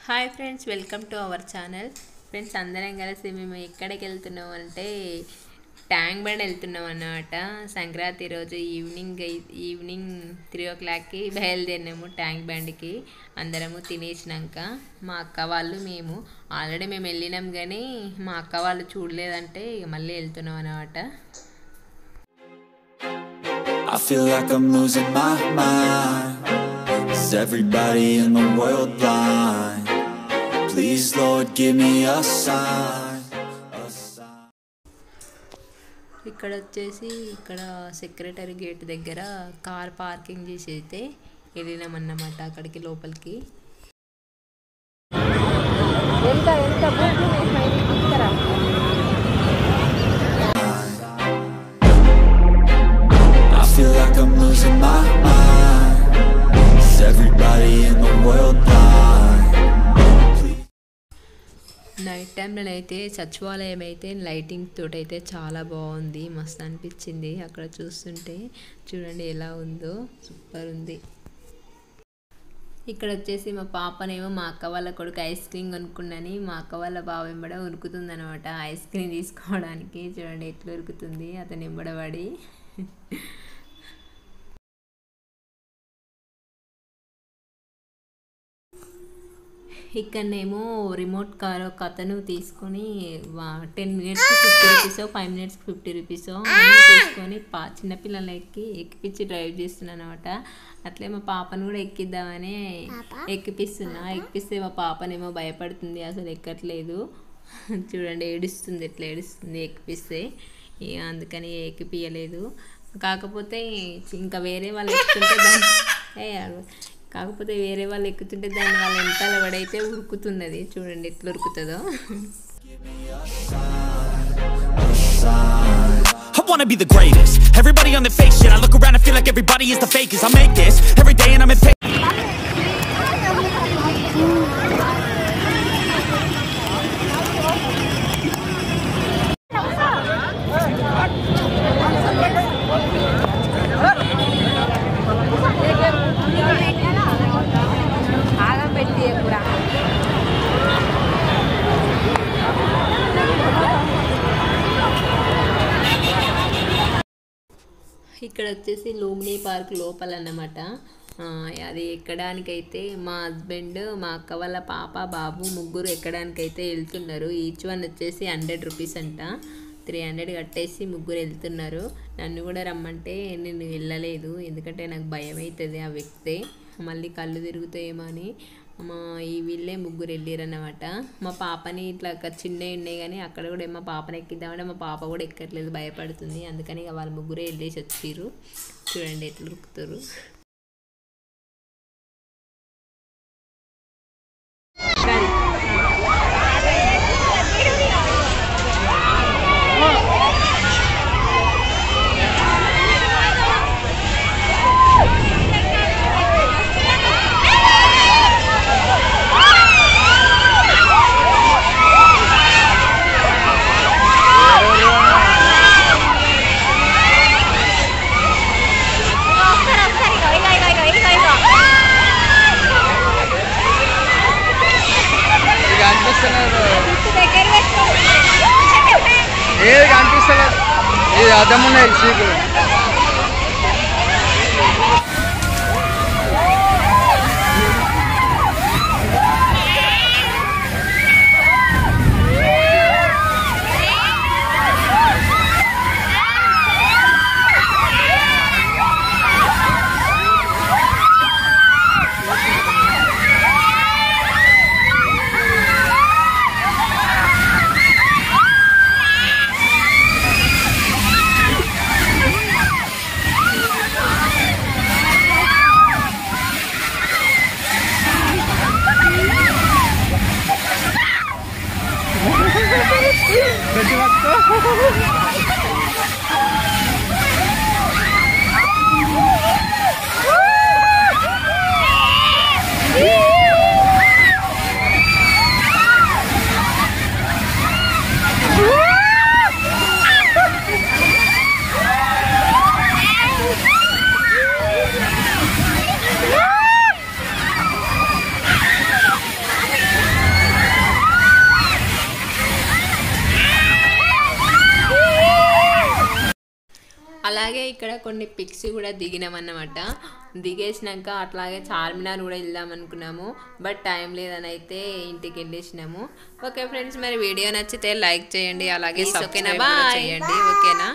Hi friends, welcome to our channel. Friends, అందరం కలిసి మేము ఎక్కడికి వెళ్తున్నాం అంటే ట్యాంక్ బండ్ వెళ్తున్నాం అన్నమాట. సంక్రాంతి రోజు ఈవినింగ్ 3 o'clockకి బయలుదేరినాము ట్యాంక్ బండ్కి. అందరము తినేసినాక మా అక్క వాళ్ళు మేము ఆల్రెడీ వెళ్ళినాం, కానీ మా అక్క వాళ్ళు చూడలేదంటే మళ్ళీ వెళ్తున్నాం అన్నమాట. I feel like I'm losing my mind. Is everybody in the world blind? Please Lord, give me a sign, a sign. ఇక్కడ సెక్రటరీ గేట్ దగ్గర కార్ పార్కింగ్ చేసి అయితే వెళ్ళినామన్నమాట అక్కడికి లోపలికి. Feel like I'm losing my mind. Is everybody in the world blind? Night టైంలో అయితే సచివాలయం అయితే లైటింగ్ తోటి అయితే చాలా బాగుంది, మస్తు అనిపించింది. అక్కడ చూస్తుంటే చూడండి ఎలా ఉందో, సూపర్ ఉంది. ఇక్కడ వచ్చేసి మా పాపనేమో మా అక్క వాళ్ళ కొడుకు ఐస్ క్రీమ్ కొనుక్కున్నాని మా అక్క వాళ్ళ బావ వెంబడ ఉరుకుతుంది అనమాట ఐస్ క్రీమ్ తీసుకోవడానికి. చూడండి ఎట్లా ఉరుకుతుంది అతను వెంబడబడి. ఇక్కడనేమో రిమోట్ కార్ ఒక అతను తీసుకొని 10 minutesకి 50 rupees, 5 minutesకి 50 rupees తీసుకొని చిన్నపిల్లలు ఎక్కిపించి డ్రైవ్ చేస్తున్నాను అనమాట. అట్లే మా పాపను కూడా ఎక్కిద్దామని ఎక్కిపిస్తే మా పాపనేమో భయపడుతుంది, అసలు ఎక్కట్లేదు. చూడండి ఏడుస్తుంది, ఎట్లా ఏడుస్తుంది ఎక్కిపిస్తే. అందుకని ఎక్కిపియలేదు. కాకపోతే ఇంకా వేరే వాళ్ళు ఎక్కుతుంటే దాన్ని వాళ్ళ వెనకాల పడైతే ఉరుకుతున్నది. చూడండి ఎట్లా ఉరుకుతుందో. I wanna be the greatest. Everybody on the fake shit. I look around and feel like everybody is the fakest. I make this every day and I'm in pain. ఇక్కడ వచ్చేసి లూమినీ పార్క్ లోపల అన్నమాట. అది ఎక్కడానికైతే మా హస్బెండ్, మా అక్క వాళ్ళ పాప, బాబు ముగ్గురు ఎక్కడానికైతే వెళ్తున్నారు. ఈచ్ వన్ వచ్చేసి 100 rupees అంట. 300 కట్టేసి ముగ్గురు వెళ్తున్నారు. నన్ను కూడా రమ్మంటే నేను వెళ్ళలేదు, ఎందుకంటే నాకు భయం అవుతుంది ఆ వ్యక్తే, మళ్ళీ కళ్ళు తిరుగుతాయేమో అని. వీళ్ళే ముగ్గురు వెళ్ళారన్నమాట. మా పాపని ఇట్లా చిన్నవి ఉన్నాయి, కానీ అక్కడ కూడా మా పాపని ఎక్కిద్దామంటే మా పాప కూడా ఎక్కట్లేదు, భయపడుతుంది. అందుకని ఇక వాళ్ళు ముగ్గురే వెళ్ళేసి వచ్చారు. చూడండి ఎట్లా ఉరుకుతారు. ఏది కనిపిస్తలేదు, ఇది అర్థం ఉన్నాయి సీకులు. అలాగే ఇక్కడ కొన్ని పిక్స్ కూడా దిగినామన్నమాట. దిగేసినాక అట్లాగే చార్మినార్ కూడా వెళ్దాం అనుకున్నాము, బట్ టైం లేదని అయితే ఇంటికి వెళ్ళేసినాము. ఓకే ఫ్రెండ్స్, మరి వీడియో నచ్చితే లైక్ చేయండి, అలాగే సబ్స్క్రైబ్ చేయండి. ఓకేనా.